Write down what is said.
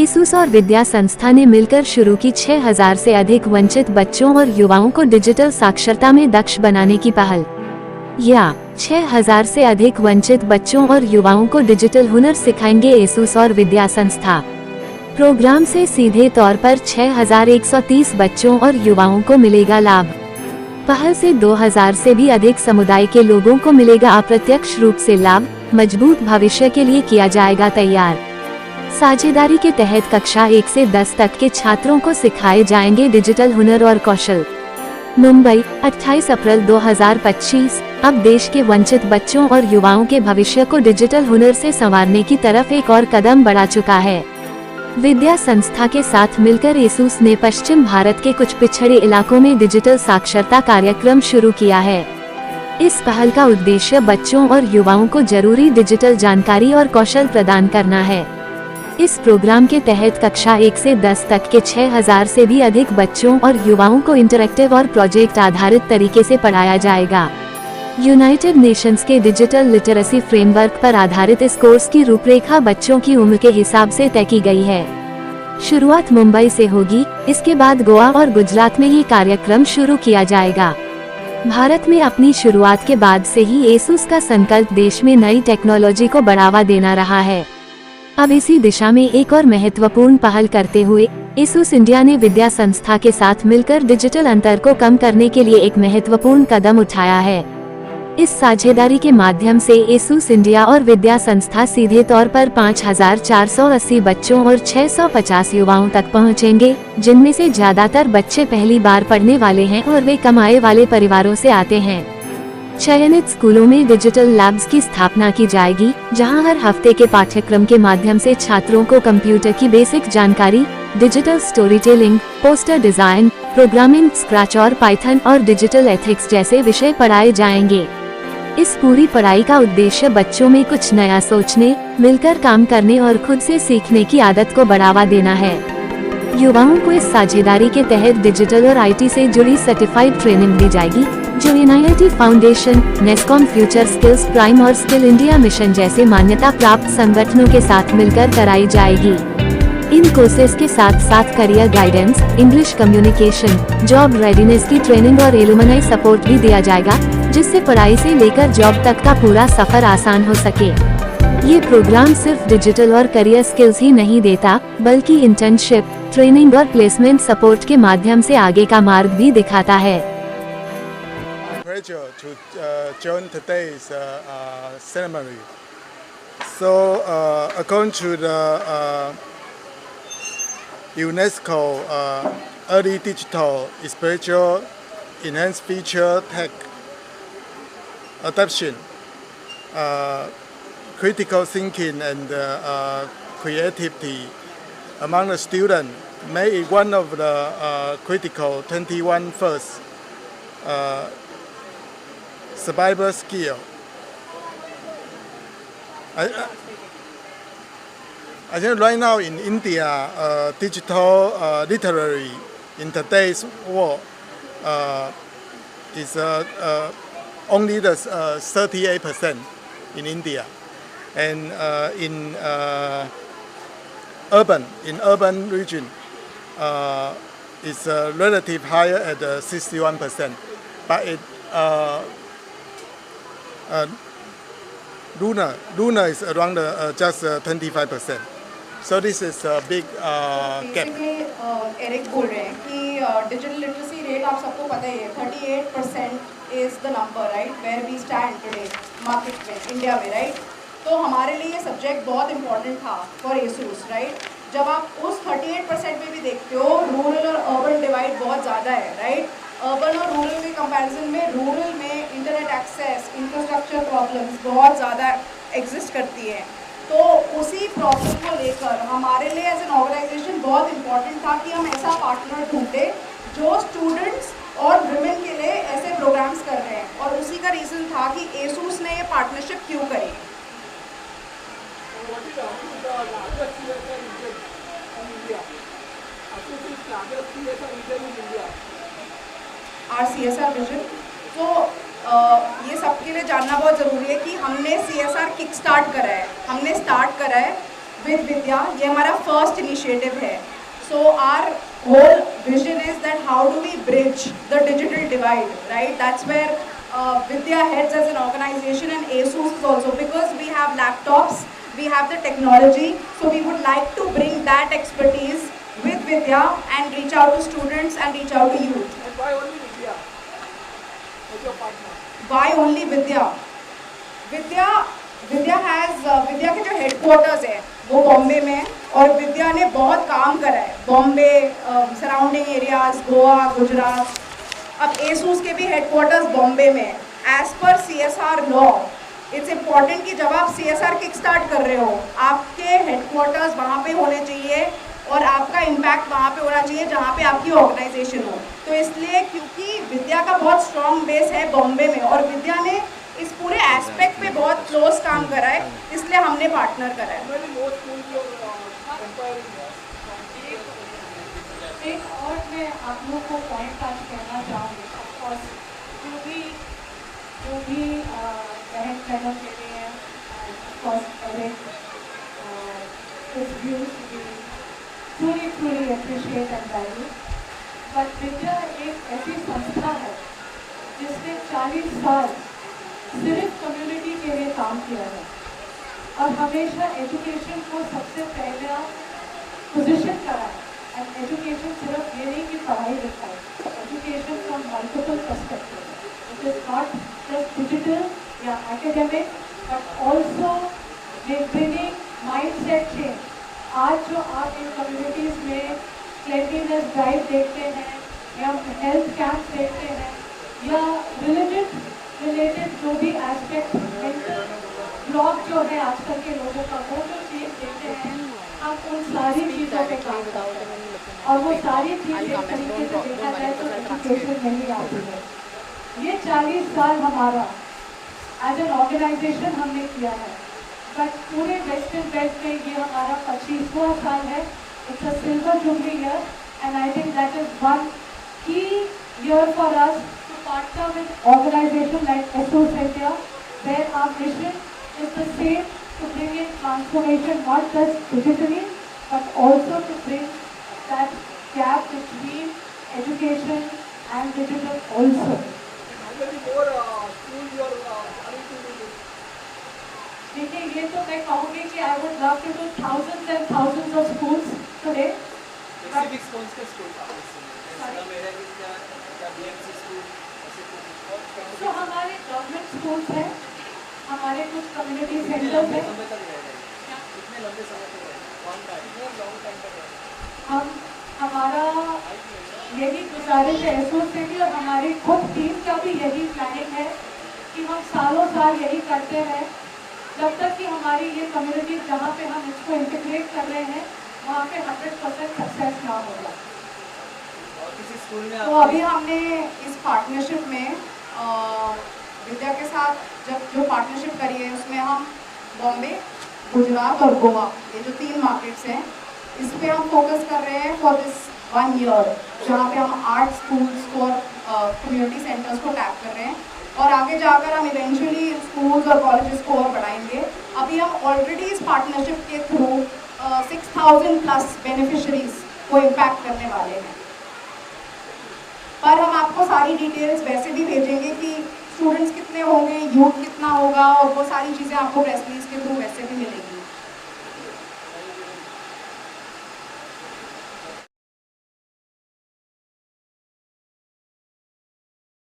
Asus और विद्या संस्था ने मिलकर शुरू की 6000 से अधिक वंचित बच्चों और युवाओं को डिजिटल साक्षरता में दक्ष बनाने की पहल। 6000 से अधिक वंचित बच्चों और युवाओं को डिजिटल हुनर सिखाएंगे एसूस और विद्या संस्था। प्रोग्राम से सीधे तौर पर 6130 बच्चों और युवाओं को मिलेगा लाभ। पहल से 2000 से भी अधिक समुदाय के लोगों को मिलेगा अप्रत्यक्ष रूप से लाभ। मजबूत भविष्य के लिए किया जाएगा तैयार। साझेदारी के तहत कक्षा 1 से 10 तक के छात्रों को सिखाए जाएंगे डिजिटल हुनर और कौशल। मुंबई, 28 अप्रैल 2025। अब देश के वंचित बच्चों और युवाओं के भविष्य को डिजिटल हुनर से संवारने की तरफ एक और कदम बढ़ा चुका है। विद्या संस्था के साथ मिलकर एसूस ने पश्चिम भारत के कुछ पिछड़े इलाकों में डिजिटल साक्षरता कार्यक्रम शुरू किया है। इस पहल का उद्देश्य बच्चों और युवाओं को जरूरी डिजिटल जानकारी और कौशल प्रदान करना है। इस प्रोग्राम के तहत कक्षा 1 से 10 तक के 6000 से भी अधिक बच्चों और युवाओं को इंटरैक्टिव और प्रोजेक्ट आधारित तरीके से पढ़ाया जाएगा। यूनाइटेड नेशंस के डिजिटल लिटरेसी फ्रेमवर्क पर आधारित इस कोर्स की रूपरेखा बच्चों की उम्र के हिसाब से तय की गई है। शुरुआत मुंबई से होगी, इसके बाद गोवा और गुजरात में ये कार्यक्रम शुरू किया जाएगा। भारत में अपनी शुरुआत के बाद से ही एसूस का संकल्प देश में नई टेक्नोलॉजी को बढ़ावा देना रहा है। अब इसी दिशा में एक और महत्वपूर्ण पहल करते हुए एसूस इंडिया ने विद्या संस्था के साथ मिलकर डिजिटल अंतर को कम करने के लिए एक महत्वपूर्ण कदम उठाया है। इस साझेदारी के माध्यम से एसूस इंडिया और विद्या संस्था सीधे तौर पर 5480 बच्चों और 650 युवाओं तक पहुंचेंगे, जिनमें से ज्यादातर बच्चे पहली बार पढ़ने वाले हैं और वे कमाए वाले परिवारों से आते हैं। चयनित स्कूलों में डिजिटल लैब्स की स्थापना की जाएगी, जहां हर हफ्ते के पाठ्यक्रम के माध्यम से छात्रों को कंप्यूटर की बेसिक जानकारी, digital story telling, poster design, programming, scratch और पाइथन और डिजिटल एथिक्स जैसे विषय पढ़ाए जाएंगे। इस पूरी पढ़ाई का उद्देश्य बच्चों में कुछ नया सोचने, मिलकर काम करने और खुद से सीखने की आदत को बढ़ावा देना है। युवाओं को इस साझेदारी के तहत डिजिटल और आईटी से जुड़ी सर्टिफाइड ट्रेनिंग दी जाएगी, जो NIT foundation, NASSCOM future skills prime और स्किल इंडिया मिशन जैसे मान्यता प्राप्त संगठनों के साथ मिलकर कराई जाएगी। इन कोर्सेज के साथ साथ career guidance, English communication, job readiness की ट्रेनिंग और एलुमनाई सपोर्ट भी दिया जाएगा, जिससे पढ़ाई से लेकर जॉब तक का पूरा सफर आसान हो सके। ये प्रोग्राम सिर्फ डिजिटल और करियर स्किल्स ही नहीं देता, बल्कि इंटर्नशिप, ट्रेनिंग और प्लेसमेंट सपोर्ट के माध्यम से आगे का मार्ग भी दिखाता है। To join today's ceremony. So, according to the UNESCO Early Digital Spiritual Enhanced Feature Tech Adoption, critical thinking and creativity among the students made it one of the critical 21 first survival skill. I think right now in India, digital literary in today's world is only the 38% in India, and in urban region is relative higher at 61%, but it Lunar is around just 25%. So this is a big gap. Eric बोल रहे हैं कि digital literacy rate आप सबको पता ही है, 38% is the number, right, where we stand today market में, इंडिया में, राइट। तो हमारे लिए ये सब्जेक्ट बहुत इंपॉर्टेंट था फॉर एसूस, राइट। जब आप उस 38% में भी देखते हो, रूरल और अर्बन डिवाइड बहुत ज़्यादा है, राइट। अर्बन और रूरल के कंपैरिजन में रूरल में इंटरनेट एक्सेस, इंफ्रास्ट्रक्चर प्रॉब्लम्स बहुत ज़्यादा एग्जिस्ट करती है। तो उसी प्रॉब्लम को लेकर हमारे लिए एज एन ऑर्गेनाइजेशन बहुत इम्पॉर्टेंट था कि हम ऐसा पार्टनर ढूंढे जो स्टूडेंट्स और वुमेन के लिए ऐसे प्रोग्राम्स कर रहे हैं, और उसी का रीज़न था कि एसूस ने ये पार्टनरशिप क्यों करी। आर CSR विजन, तो ये सबके लिए जानना बहुत ज़रूरी है कि हमने CSR किक स्टार्ट करा है, हमने स्टार्ट करा है विद विद्या, ये हमारा फर्स्ट इनिशिएटिव है. सो are whole vision is that how do we bridge the digital divide, right? That's where Vidya heads as an organization, and ASUS is also, because we have laptops, we have the technology, so we would like to bring that expertise with Vidya and reach out to students and reach out to youth. And why only Vidya as your partner? Why only Vidya? विद्या के जो headquarters है वो बॉम्बे में है, और विद्या ने बहुत काम करा है बॉम्बे, सराउंडिंग एरियाज, गोवा, गुजरात. अब एसूस के भी हेडक्वार्टर्स बॉम्बे में है. As per CSR law it's important कि जब आप CSR किक स्टार्ट कर रहे हो, आपके हेडक्वार्टर्स वहाँ पे होने चाहिए और आपका इम्पैक्ट वहाँ पे होना चाहिए जहाँ पे आपकी ऑर्गेनाइजेशन हो. तो इसलिए क्योंकि विद्या का बहुत स्ट्रॉन्ग बेस है बॉम्बे में, और विद्या ने इस पूरे एस्पेक्ट पे बहुत क्लोज काम करा है, इसलिए हमने पार्टनर करा है. एक और मैं आप लोगों को पॉइंट आज कहना चाहूँगी. ऑफकोर्स जो भी बहन बहनों के लिए truly appreciate and value. But Vidya एक ऐसी संस्था है जिसने 40 साल सिर्फ कम्युनिटी के लिए काम किया है और हमेशा एजुकेशन को सबसे पहला पोजीशन करा है. एंड एजुकेशन सिर्फ ये नहीं कि पढ़ाई लिखाई, education from multiple perspective. It is not just digital या academic but also bringing mindset change. आज जो आप इन कम्युनिटीज़ में क्लीनलीनेस ड्राइव देखते हैं या हेल्थ कैंप देखते हैं या रिलेटेड जो भी एस्पेक्ट, मेंटल ब्लॉक जो है आजकल के लोगों का, वो जो चीज़ देखते हैं, हम उन सारी चीज़ों पे काम करते हैं. और वो सारी चीज़ एक तरीके से देखा जाए तो एजुकेशन में ही आती है. ये 40 साल हमारा एज एन ऑर्गेनाइजेशन हमने किया है, बट पूरे वेस्टर्न बेल्ट में ये हमारा 25वां साल है. It's a silver jubilee year and I think that is one key year for us to partner with organization like ASUS India, where our mission is the same, to bring in transformation not just digitally but also to bring that gap between education and digital also. How many more schools you are planning to do this? देखिए, ये तो मैं कहूँगी कि I would love to do thousands and thousands of schools today. Specific schools के schools आप BMC school ऐसे कुछ. तो हमारे गवर्नमेंट स्कूल्स हैं, हमारे कुछ कम्युनिटी सेंटर्स हैं. कितने लंबे समय तक रहेगा? लॉन्ग टाइम तक रहेगा? हम हमारा यही गुजारिश है एसोस से भी, और हमारी खुद टीम का भी यही प्लानिंग है कि हम सालों साल यही करते हैं जब तक कि हमारी ये कम्युनिटी जहाँ पे हम इसको इंटीग्रेट कर रहे हैं वहाँ पे 100% सक्सेस ना होगा. किसी स्कूल में तो अभी हमने इस पार्टनरशिप में विद्या के साथ जो पार्टनरशिप करी है उसमें हम बॉम्बे, गुजरात और गोवा, ये जो 3 मार्केट्स हैं, इस पे हम फोकस कर रहे हैं फॉर दिस 1 ईयर, जहाँ पे हम 8 स्कूल्स और कम्युनिटी सेंटर्स को टैप कर रहे हैं. और आगे जाकर हम इवेंचुअली स्कूल्स और कॉलेजेस को और बढ़ाएंगे. अभी हम ऑलरेडी इस पार्टनरशिप के थ्रू 6000+ बेनिफिशरीज को इम्पैक्ट करने वाले हैं. पर हम आपको सारी डिटेल्स वैसे भी भेजेंगे कि स्टूडेंट्स कितने होंगे, यूथ कितना होगा, और वो सारी चीज़ें आपको प्रेस रिलीज के थ्रू वैसे भी मिलेंगी.